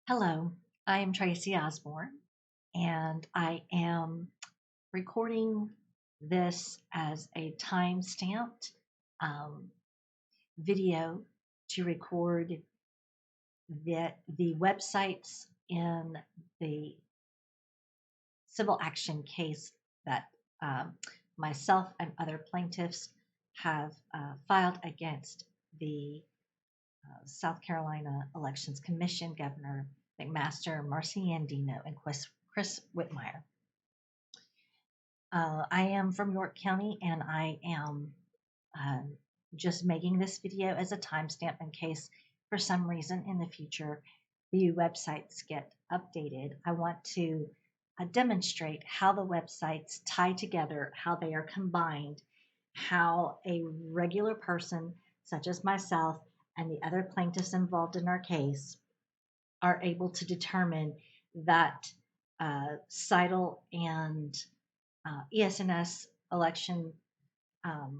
Hello, I am Tracy Osborne, and I am recording this as a time-stamped um, video to record the websites in the civil action case that um, myself and other plaintiffs have filed against the South Carolina Elections Commission, Governor McMaster, Marcy Andino, and Chris Whitmire. I am from York County, and I am uh, just making this video as a timestamp in case for some reason in the future the websites get updated. I want to demonstrate how the websites tie together, how they are combined, how a regular person such as myself and the other plaintiffs involved in our case are able to determine that Scytl and ESNS election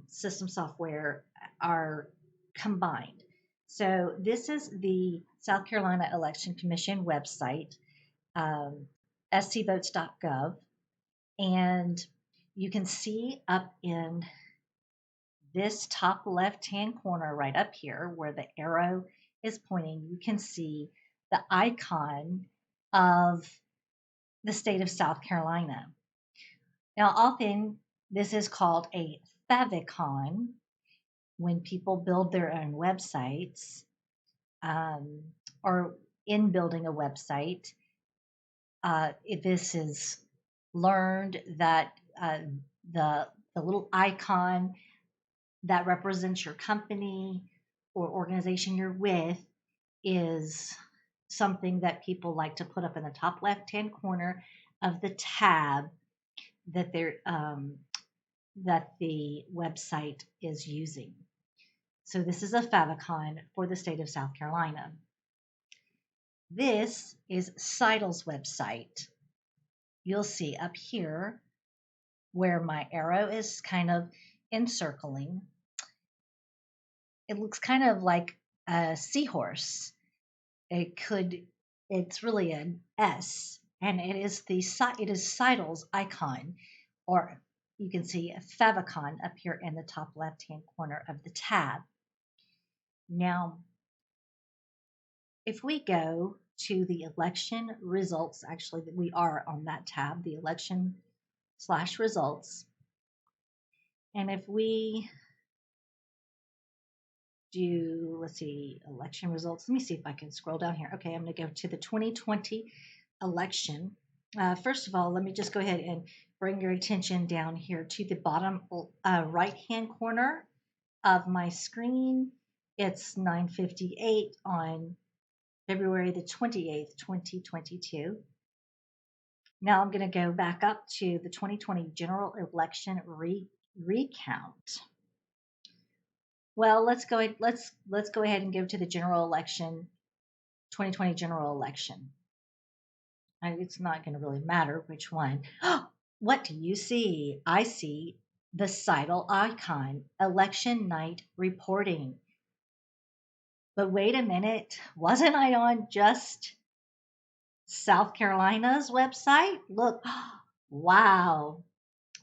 system software are combined. So this is the South Carolina Election Commission website, scvotes.gov, and you can see up in this top left-hand corner right up here where the arrow is pointing, you can see the icon of the state of South Carolina. Now, often this is called a favicon when people build their own websites um, or in building a website. This is learned that the little icon that represents your company or organization you're with is something that people like to put up in the top left-hand corner of the tab that that the website is using. So this is a favicon for the state of South Carolina. This is Scytl's website. You'll see up here where my arrow is kind of encircling. It looks kind of like a seahorse. It's really an S, and it is Scytl's icon, or you can see a favicon up here in the top left-hand corner of the tab. Now, if we go to the election results, actually we are on that tab, the election/results, and if we do, let's see, election results. Let me see if I can scroll down here. Okay, I'm going to go to the 2020 election. First of all, let me just go ahead and bring your attention down here to the bottom right-hand corner of my screen. It's 9:58 on February the 28th, 2022. Now I'm going to go back up to the 2020 general election recount. Well, let's go ahead and go to the general election, 2020 general election. It's not going to really matter which one. What do you see? I see the Scytl icon, election night reporting. But wait a minute, wasn't I on just South Carolina's website? Look, wow,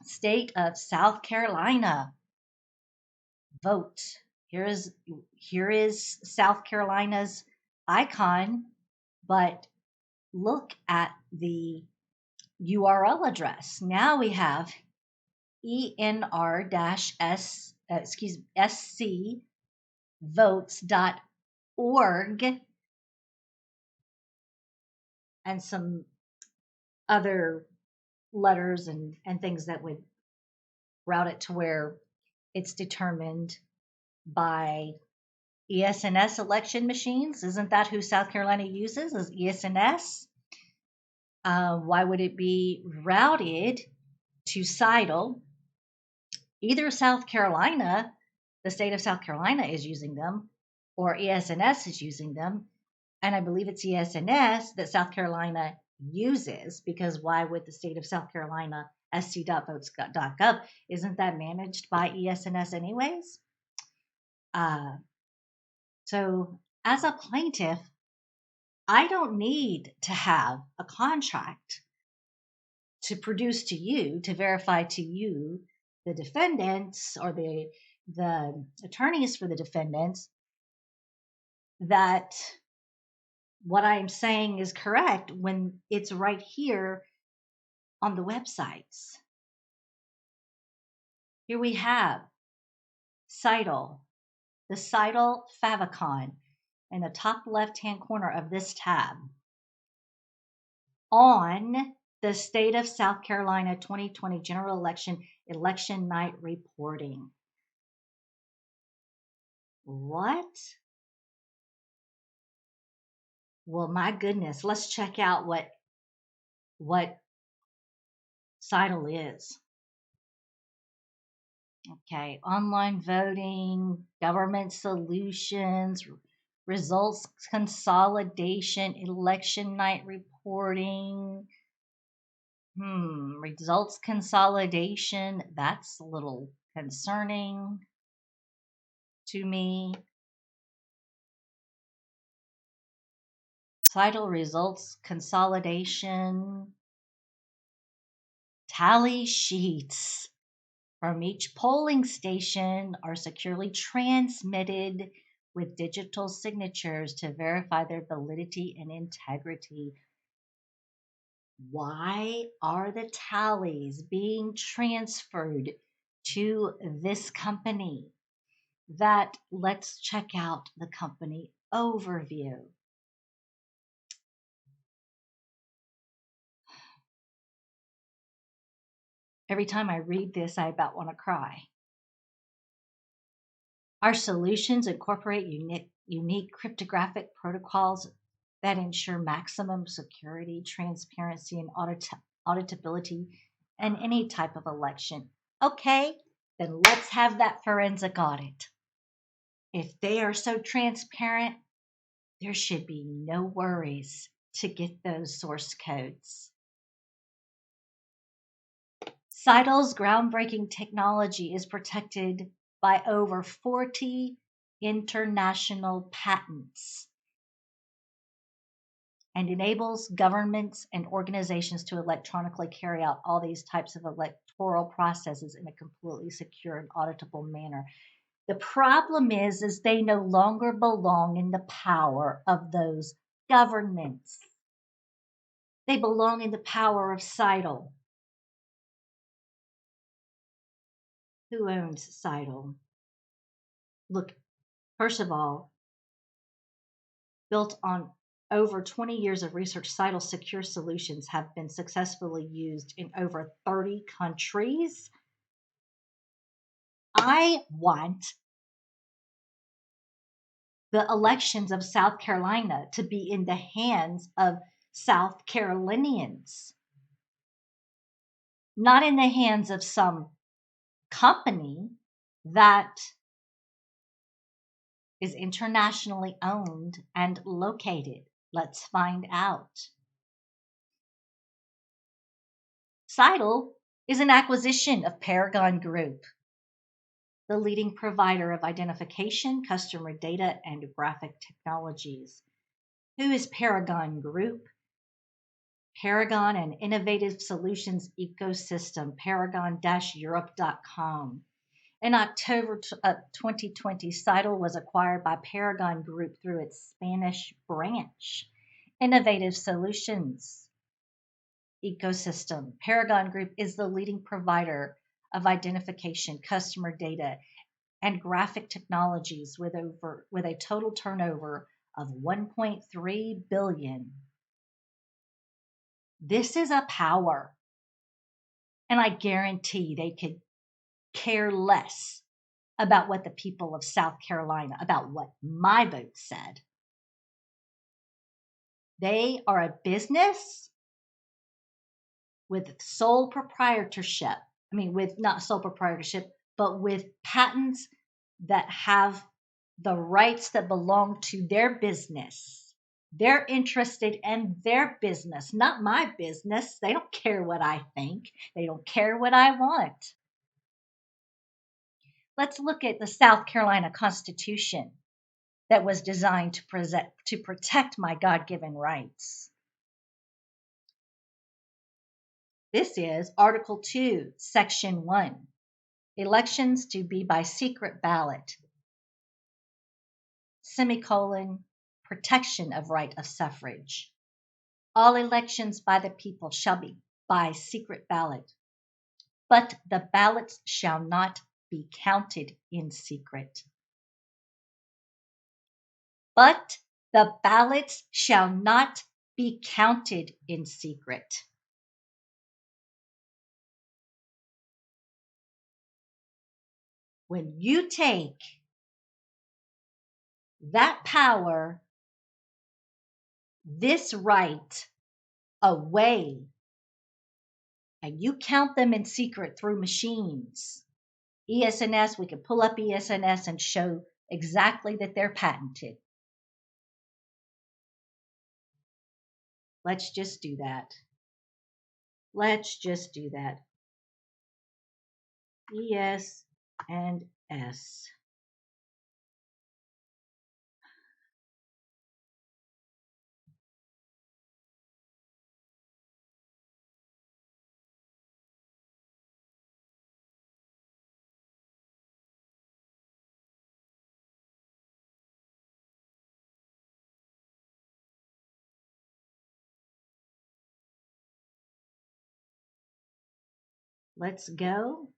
state of South Carolina. Vote. Here is South Carolina's icon, but look at the URL address. Now we have scvotes.org and some other letters and things that would route it to where it's determined by ESNS election machines. Isn't that who South Carolina uses, is ESNS? Why would it be routed to Scytl? Either South Carolina, the state of South Carolina is using them, or ESNS is using them. And I believe it's ESNS that South Carolina uses, because why would the state of South Carolina sc.votes.gov, isn't that managed by ESNS anyways? So as a plaintiff, I don't need to have a contract to produce to you, to verify to you, the defendants or the attorneys for the defendants, that what I'm saying is correct when it's right here on the websites. Here we have Scytl, the Scytl favicon in the top left-hand corner of this tab on the state of South Carolina 2020 general election night reporting. What? Well, my goodness, let's check out what Scytl is. Okay, online voting, government solutions, results consolidation, election night reporting. Results consolidation, that's a little concerning to me. Scytl results consolidation, tally sheets from each polling station are securely transmitted with digital signatures to verify their validity and integrity. Why are the tallies being transferred to this company? Let's check out the company overview. Every time I read this, I about want to cry. Our solutions incorporate unique cryptographic protocols that ensure maximum security, transparency, and auditability in any type of election. Okay, then let's have that forensic audit. If they are so transparent, there should be no worries to get those source codes. Scytl's groundbreaking technology is protected by over 40 international patents and enables governments and organizations to electronically carry out all these types of electoral processes in a completely secure and auditable manner. The problem is they no longer belong in the power of those governments. They belong in the power of Scytl. Who owns Scytl? Look, first of all, built on over 20 years of research, Scytl secure solutions have been successfully used in over 30 countries. I want the elections of South Carolina to be in the hands of South Carolinians, not in the hands of some company that is internationally owned and located. Let's find out. Scytl is an acquisition of Paragon Group, the leading provider of identification, customer data, and graphic technologies. Who is Paragon Group? Paragon and Innovative Solutions Ecosystem, paragon-europe.com. In October 2020, Scytl was acquired by Paragon Group through its Spanish branch. Innovative Solutions Ecosystem. Paragon Group is the leading provider of identification, customer data, and graphic technologies with a total turnover of $1.3 billion. This is a power, and I guarantee they could care less about what the people of South Carolina, about what my vote said. They are a business with sole proprietorship. With not sole proprietorship, but with patents that have the rights that belong to their business. They're interested in their business, not my business. They don't care what I think. They don't care what I want. Let's look at the South Carolina Constitution. that was designed to protect my God-given rights. This is Article 2, Section 1. Elections to be by secret ballot, semicolon, protection of right of suffrage. All elections by the people shall be by secret ballot, but the ballots shall not be counted in secret. But the ballots shall not be counted in secret. When you take that power, this right away, and you count them in secret through machines, ESNS, we can pull up ESNS and show exactly that they're patented. Let's just do that. Let's just do that. ES and S. Let's go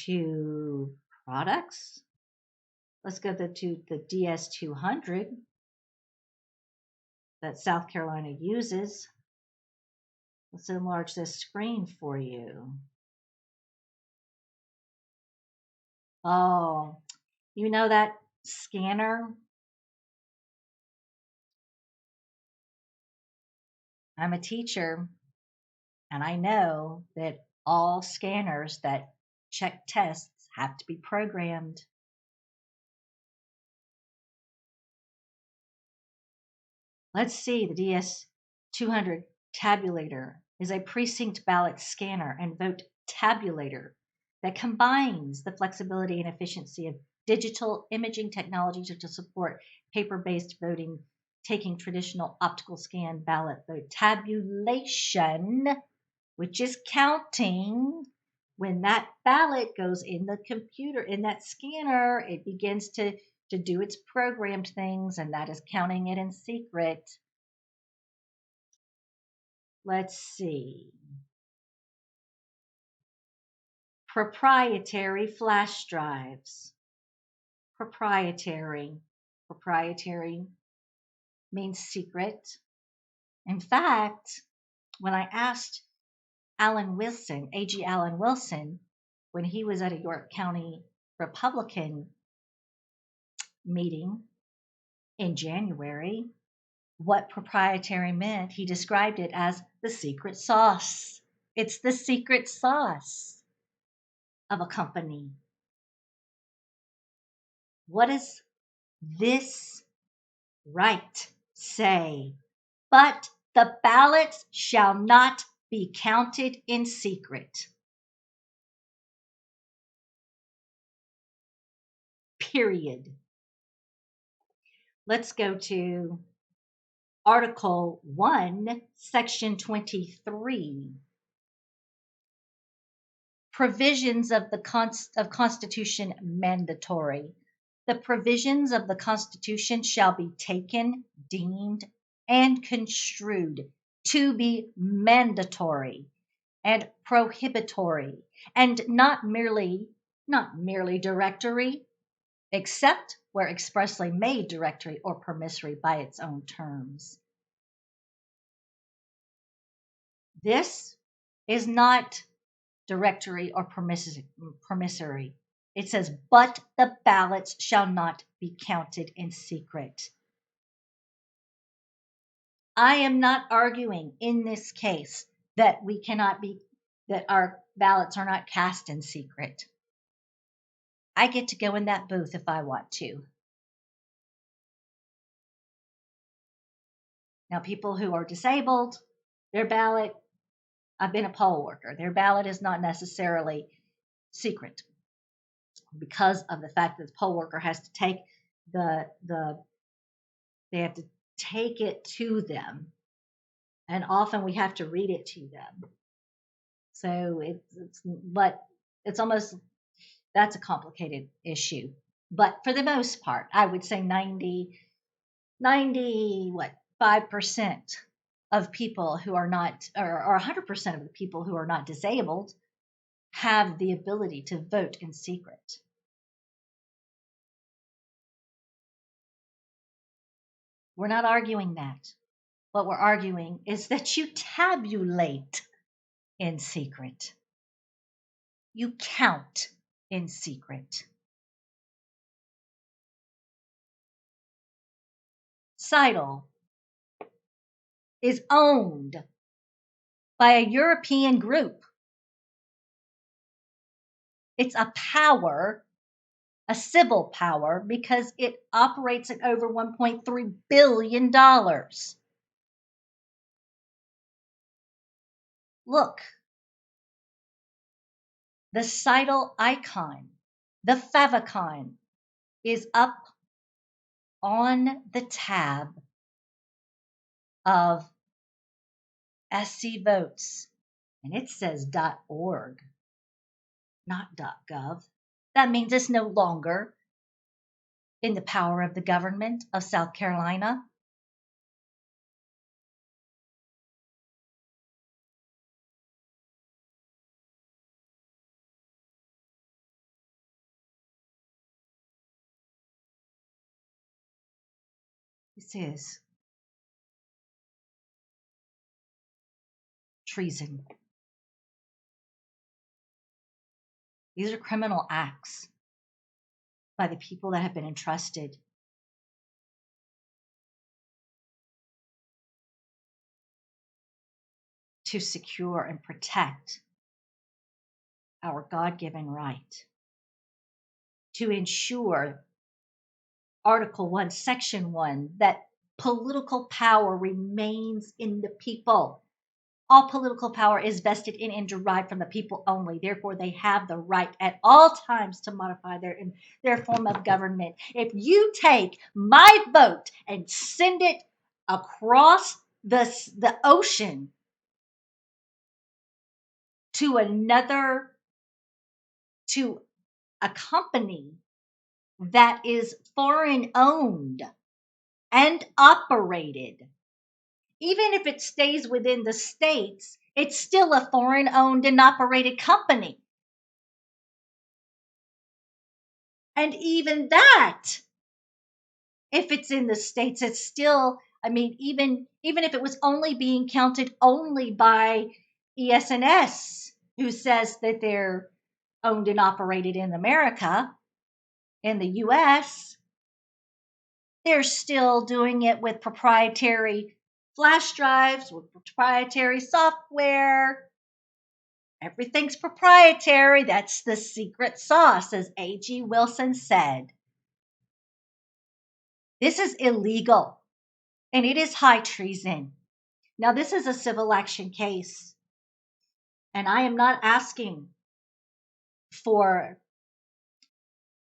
to products. Let's go to the DS200 that South Carolina uses. Let's enlarge this screen for you. Oh, you know that scanner? I'm a teacher, and I know that all scanners that check tests have to be programmed. Let's see, the DS200 tabulator is a precinct ballot scanner and vote tabulator that combines the flexibility and efficiency of digital imaging technology to support paper-based voting, taking traditional optical scan ballot vote tabulation, which is counting. When that ballot goes in the computer, in that scanner, it begins to do its programmed things, and that is counting it in secret. Let's see. Proprietary flash drives. Proprietary. Proprietary means secret. In fact, when I asked Alan Wilson, AG Alan Wilson, when he was at a York County Republican meeting in January, what proprietary meant, he described it as the secret sauce. It's the secret sauce of a company. What does this right say? But the ballots shall not be counted in secret. Period. Let's go to Article 1, Section 23. Provisions of the Constitution mandatory. The provisions of the Constitution shall be taken, deemed, and construed to be mandatory and prohibitory, and not merely directory, except where expressly made directory or permissory by its own terms. This is not directory or permissory. It says, but the ballots shall not be counted in secret. I am not arguing in this case that that our ballots are not cast in secret. I get to go in that booth if I want to. Now, people who are disabled, their ballot, I've been a poll worker, their ballot is not necessarily secret. because of the fact that the poll worker has to take they have to take it to them, and often we have to read it to them. So but it's almost, that's a complicated issue. But for the most part, I would say 5% of people who are not, or 100% of the people who are not disabled have the ability to vote in secret. We're not arguing that. What we're arguing is that you tabulate in secret. You count in secret. Scytl is owned by a European group. It's a power, a civil power, because it operates at over $1.3 billion. Look, the Scytl icon, the favicon, is up on the tab of scvotes, and it says .org, not .gov. That means it's no longer in the power of the government of South Carolina. This is treason. These are criminal acts by the people that have been entrusted to secure and protect our God-given right, to ensure Article 1, Section 1, that political power remains in the people. All political power is vested in and derived from the people only. Therefore, they have the right at all times to modify their form of government. If you take my vote and send it across the ocean to a company that is foreign owned and operated, even if it stays within the states, it's still a foreign owned and operated company. And even that, if it's in the states, it's still, even if it was only being counted only by ES&S, who says that they're owned and operated in America, in the US, they're still doing it with proprietary flash drives, with proprietary software. Everything's proprietary. That's the secret sauce, as A.G. Wilson said. This is illegal, and it is high treason. Now, this is a civil action case, and I am not asking for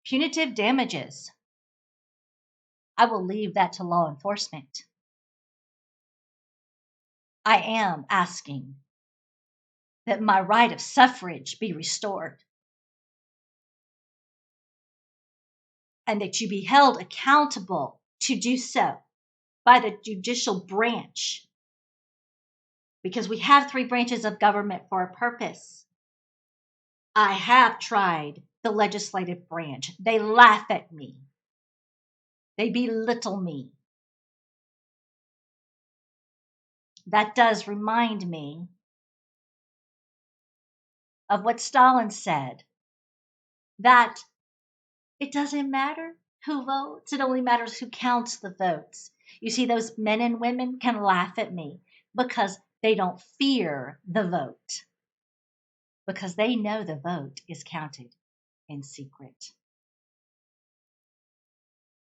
punitive damages. I will leave that to law enforcement. I am asking that my right of suffrage be restored, and that you be held accountable to do so by the judicial branch, because we have 3 branches of government for a purpose. I have tried the legislative branch. They laugh at me. They belittle me. That does remind me of what Stalin said, that it doesn't matter who votes, it only matters who counts the votes. You see, those men and women can laugh at me because they don't fear the vote, because they know the vote is counted in secret.